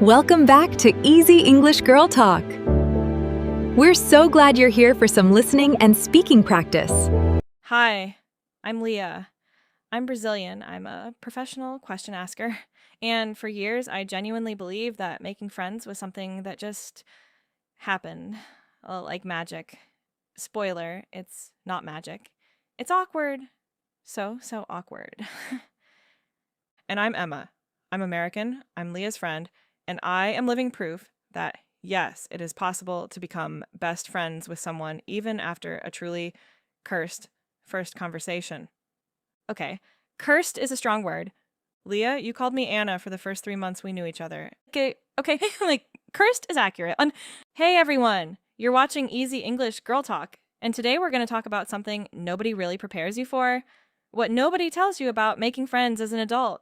Welcome back to Easy English Girl Talk. We're so glad you're here for some listening and speaking practice. Hi, I'm Leah. I'm Brazilian. I'm a professional question asker. And for years, I genuinely believed that making friends was something that just happened, like magic. Spoiler, it's not magic. It's awkward. So awkward. And I'm Emma. I'm American. I'm Leah's friend. And I am living proof that, yes, it is possible to become best friends with someone even after a truly cursed first conversation. Okay, cursed is a strong word. Leah, you called me Anna for the first 3 months we knew each other. Okay, like, cursed is accurate. Hey, everyone, you're watching Easy English Girl Talk, and today we're going to talk about something nobody really prepares you for, what nobody tells you about making friends as an adult.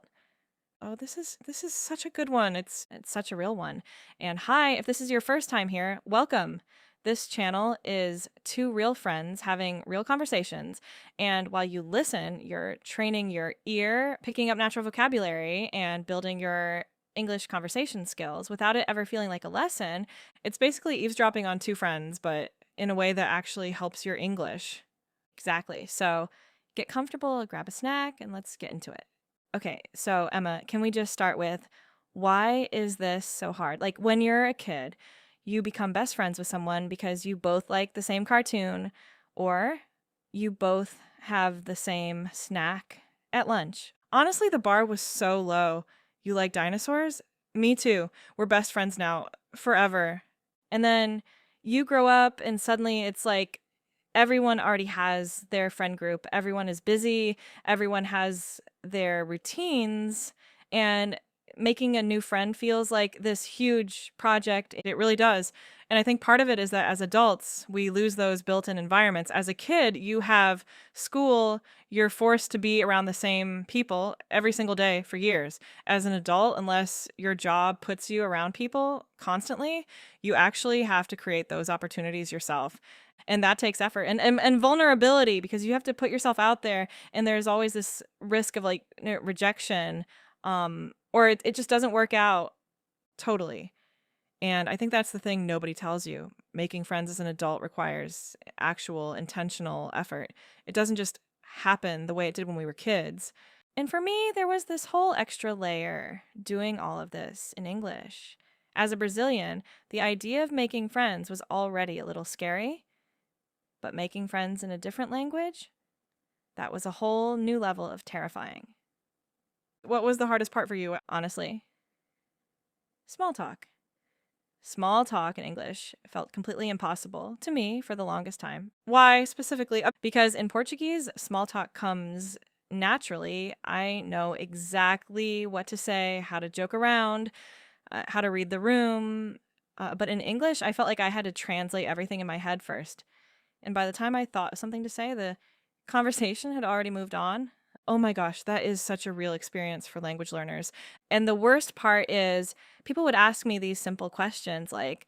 Oh, this is such a good one. It's such a real one. And hi, if this is your first time here, welcome. This channel is two real friends having real conversations. And while you listen, you're training your ear, picking up natural vocabulary, and building your English conversation skills without it ever feeling like a lesson. It's basically eavesdropping on two friends, but in a way that actually helps your English. Exactly. So get comfortable, grab a snack, and let's get into it. Okay, so Emma, can we just start with why is this so hard? Like when you're a kid, you become best friends with someone because you both like the same cartoon or you both have the same snack at lunch. Honestly, the bar was so low. You like dinosaurs? Me too. We're best friends now, forever. And then you grow up and suddenly it's like everyone already has their friend group. Everyone is busy. Everyone has their routines. And making a new friend feels like this huge project. It really does. And I think part of it is that as adults, we lose those built-in environments. As a kid, you have school, you're forced to be around the same people every single day for years. As an adult, unless your job puts you around people constantly, you actually have to create those opportunities yourself. And that takes effort and vulnerability because you have to put yourself out there. And there's always this risk of like rejection, or it just doesn't work out totally. And I think that's the thing nobody tells you. Making friends as an adult requires actual intentional effort. It doesn't just happen the way it did when we were kids. And for me, there was this whole extra layer doing all of this in English. As a Brazilian, the idea of making friends was already a little scary. But making friends in a different language, that was a whole new level of terrifying. What was the hardest part for you, honestly? Small talk. Small talk in English felt completely impossible to me for the longest time. Why specifically? Because in Portuguese, small talk comes naturally. I know exactly what to say, how to joke around, how to read the room. But in English, I felt like I had to translate everything in my head first. And by the time I thought of something to say, the conversation had already moved on. Oh my gosh, that is such a real experience for language learners. And the worst part is people would ask me these simple questions like,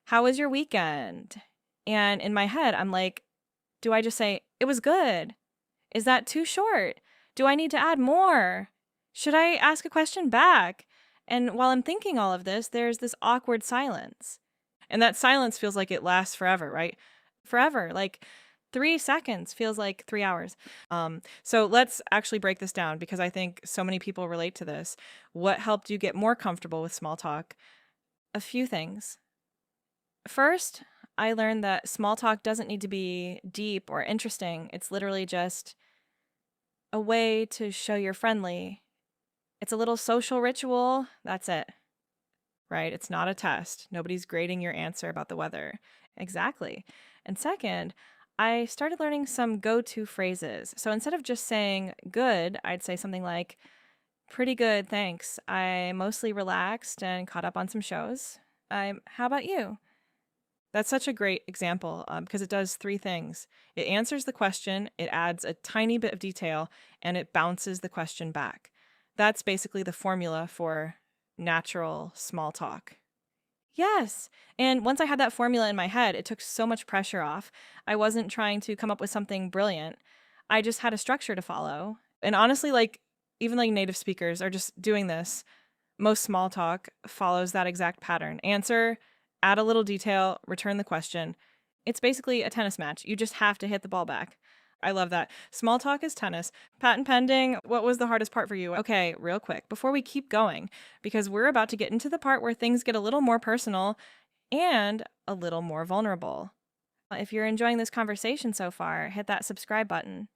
how was your weekend? And in my head, I'm like, do I just say, it was good? Is that too short? Do I need to add more? Should I ask a question back? And while I'm thinking all of this, there's this awkward silence. And that silence feels like it lasts forever, right? Forever. Like 3 seconds feels like 3 hours. So let's actually break this down because I think so many people relate to this. What helped you get more comfortable with small talk? A few things. First, I learned that small talk doesn't need to be deep or interesting. It's literally just a way to show you're friendly. It's a little social ritual. That's it. Right? It's not a test. Nobody's grading your answer about the weather. Exactly. And second, I started learning some go-to phrases. So instead of just saying good, I'd say something like, pretty good, thanks. I mostly relaxed and caught up on some shows. How about you? That's such a great example because it does three things. It answers the question, it adds a tiny bit of detail, and it bounces the question back. That's basically the formula for natural small talk. Yes. And once I had that formula in my head, it took so much pressure off. I wasn't trying to come up with something brilliant. I just had a structure to follow. And honestly, like even like native speakers are just doing this. Most small talk follows that exact pattern. Answer, add a little detail, return the question. It's basically a tennis match. You just have to hit the ball back. I love that. Small talk is tennis. Patent pending, what was the hardest part for you? Okay, real quick, before we keep going, because we're about to get into the part where things get a little more personal and a little more vulnerable. If you're enjoying this conversation so far, hit that subscribe button.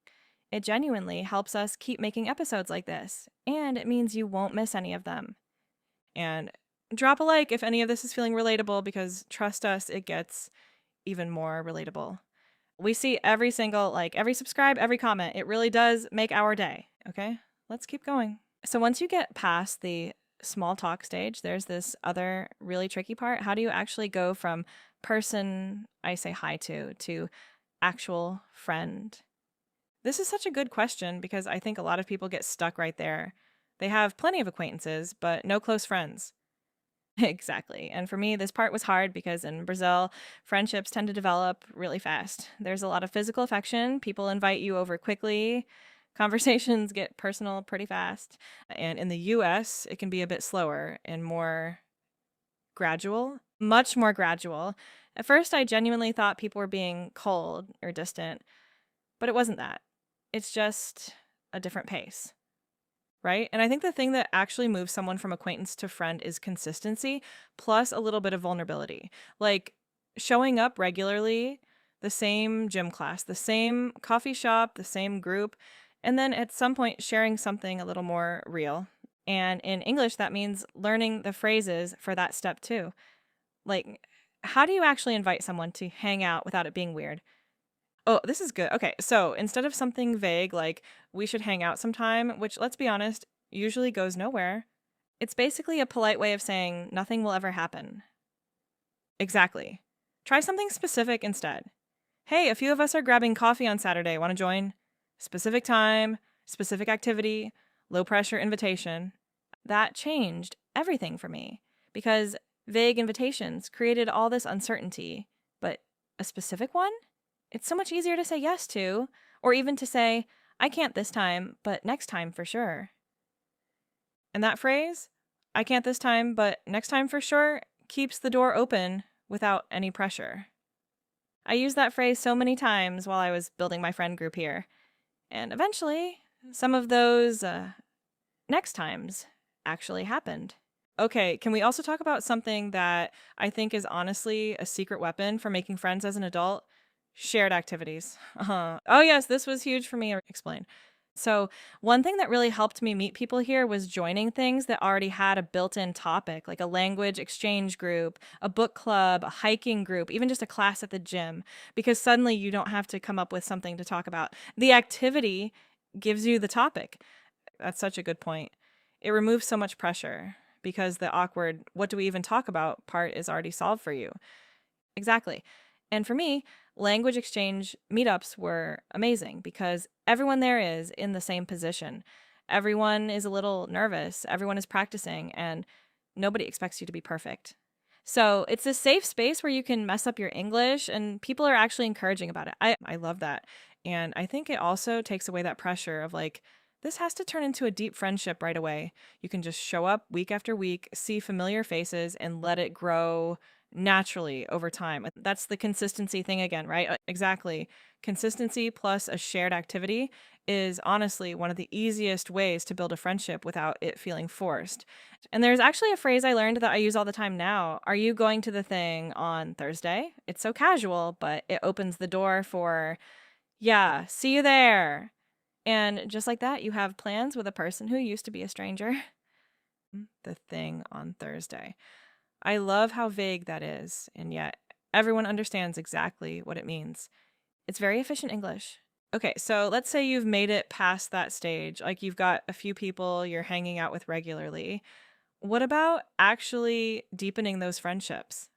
It genuinely helps us keep making episodes like this, and it means you won't miss any of them. And drop a like if any of this is feeling relatable, because trust us, it gets even more relatable. We see every single like, every subscribe, every comment. It really does make our day. Okay, let's keep going. So once you get past the small talk stage, there's this other really tricky part. How do you actually go from person I say hi to actual friend? This is such a good question because I think a lot of people get stuck right there. They have plenty of acquaintances, but no close friends. Exactly. And for me, this part was hard because in Brazil, friendships tend to develop really fast. There's a lot of physical affection. People invite you over quickly. Conversations get personal pretty fast. And in the US, it can be a bit slower and more gradual, much more gradual. At first, I genuinely thought people were being cold or distant, but it wasn't that. It's just a different pace. Right? And I think the thing that actually moves someone from acquaintance to friend is consistency plus a little bit of vulnerability. Like showing up regularly, the same gym class, the same coffee shop, the same group, and then at some point sharing something a little more real. And in English, that means learning the phrases for that step too. Like, how do you actually invite someone to hang out without it being weird? Oh, this is good. Okay, so instead of something vague like, we should hang out sometime, which, let's be honest, usually goes nowhere, it's basically a polite way of saying nothing will ever happen. Exactly. Try something specific instead. Hey, a few of us are grabbing coffee on Saturday. Want to join? Specific time, specific activity, low pressure invitation. That changed everything for me because vague invitations created all this uncertainty, but a specific one? It's so much easier to say yes to, or even to say, I can't this time, but next time for sure. And that phrase, I can't this time, but next time for sure, keeps the door open without any pressure. I used that phrase so many times while I was building my friend group here. And eventually, some of those next times actually happened. Okay, can we also talk about something that I think is honestly a secret weapon for making friends as an adult? Shared activities. Oh, yes, this was huge for me. Explain. So, one thing that really helped me meet people here was joining things that already had a built in topic, like a language exchange group, a book club, a hiking group, even just a class at the gym, because suddenly you don't have to come up with something to talk about. The activity gives you the topic. That's such a good point. It removes so much pressure because the awkward, what do we even talk about part is already solved for you. Exactly. And for me, language exchange meetups were amazing because everyone there is in the same position. Everyone is a little nervous, everyone is practicing, and nobody expects you to be perfect. So it's a safe space where you can mess up your English, and people are actually encouraging about it. I love that. And I think it also takes away that pressure of like, this has to turn into a deep friendship right away. You can just show up week after week, see familiar faces, and let it grow naturally over time. That's the consistency thing again, right? Exactly. Consistency plus a shared activity is honestly one of the easiest ways to build a friendship without it feeling forced. And there's actually a phrase I learned that I use all the time now. Are you going to the thing on Thursday? It's so casual, but it opens the door for, yeah, see you there. And just like that, you have plans with a person who used to be a stranger. The thing on Thursday. I love how vague that is, and yet everyone understands exactly what it means. It's very efficient English. Okay, so let's say you've made it past that stage, like you've got a few people you're hanging out with regularly. What about actually deepening those friendships?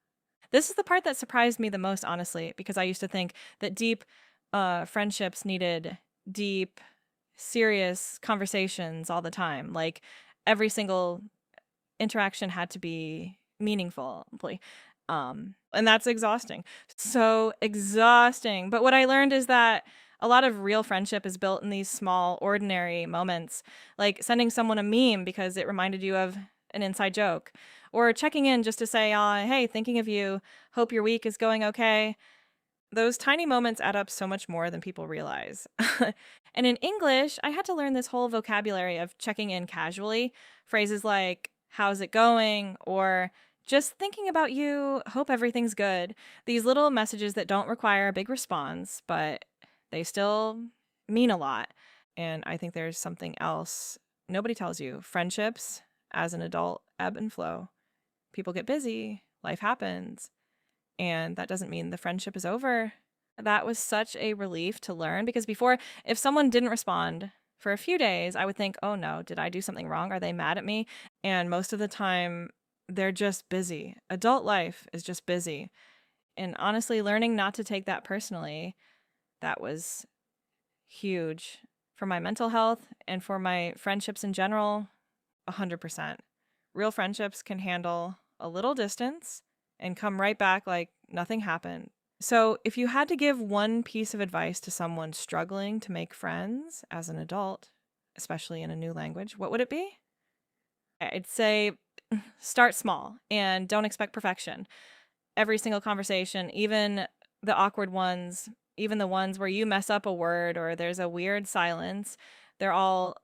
This is the part that surprised me the most, honestly, because I used to think that deep friendships needed deep, serious conversations all the time. Like every single interaction had to be meaningful. And that's exhausting. So exhausting. But what I learned is that a lot of real friendship is built in these small, ordinary moments, like sending someone a meme because it reminded you of an inside joke, or checking in just to say, hey, thinking of you, hope your week is going okay. Those tiny moments add up so much more than people realize. And in English, I had to learn this whole vocabulary of checking in casually. Phrases like, how's it going? Or just thinking about you, hope everything's good. These little messages that don't require a big response, but they still mean a lot. And I think there's something else nobody tells you. Friendships, as an adult, ebb and flow. People get busy, life happens. And that doesn't mean the friendship is over. That was such a relief to learn because before, if someone didn't respond for a few days, I would think, oh no, did I do something wrong? Are they mad at me? And most of the time, they're just busy. Adult life is just busy. And honestly, learning not to take that personally, that was huge for my mental health and for my friendships in general, 100%. Real friendships can handle a little distance and come right back like nothing happened. So, if you had to give one piece of advice to someone struggling to make friends as an adult, especially in a new language, what would it be? I'd say start small and don't expect perfection. Every single conversation, even the awkward ones, even the ones where you mess up a word or there's a weird silence, they're all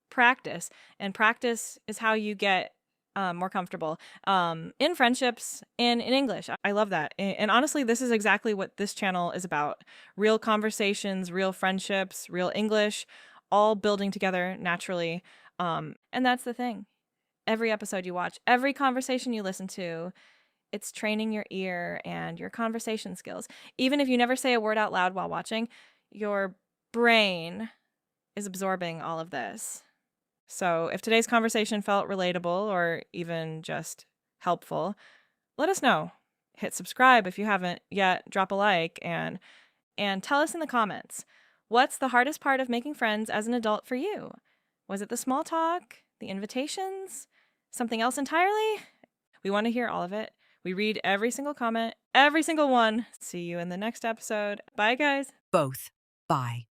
practice. And practice is how you get more comfortable in friendships and in English. I love that. And honestly, this is exactly what this channel is about. Real conversations, real friendships, real English, all building together naturally. And that's the thing. Every episode you watch, every conversation you listen to, it's training your ear and your conversation skills. Even if you never say a word out loud while watching, your brain is absorbing all of this. So if today's conversation felt relatable or even just helpful, let us know. Hit subscribe if you haven't yet, drop a like, and tell us in the comments, what's the hardest part of making friends as an adult for you? Was it the small talk, the invitations, something else entirely? We want to hear all of it. We read every single comment, every single one. See you in the next episode. Bye, guys. Both. Bye.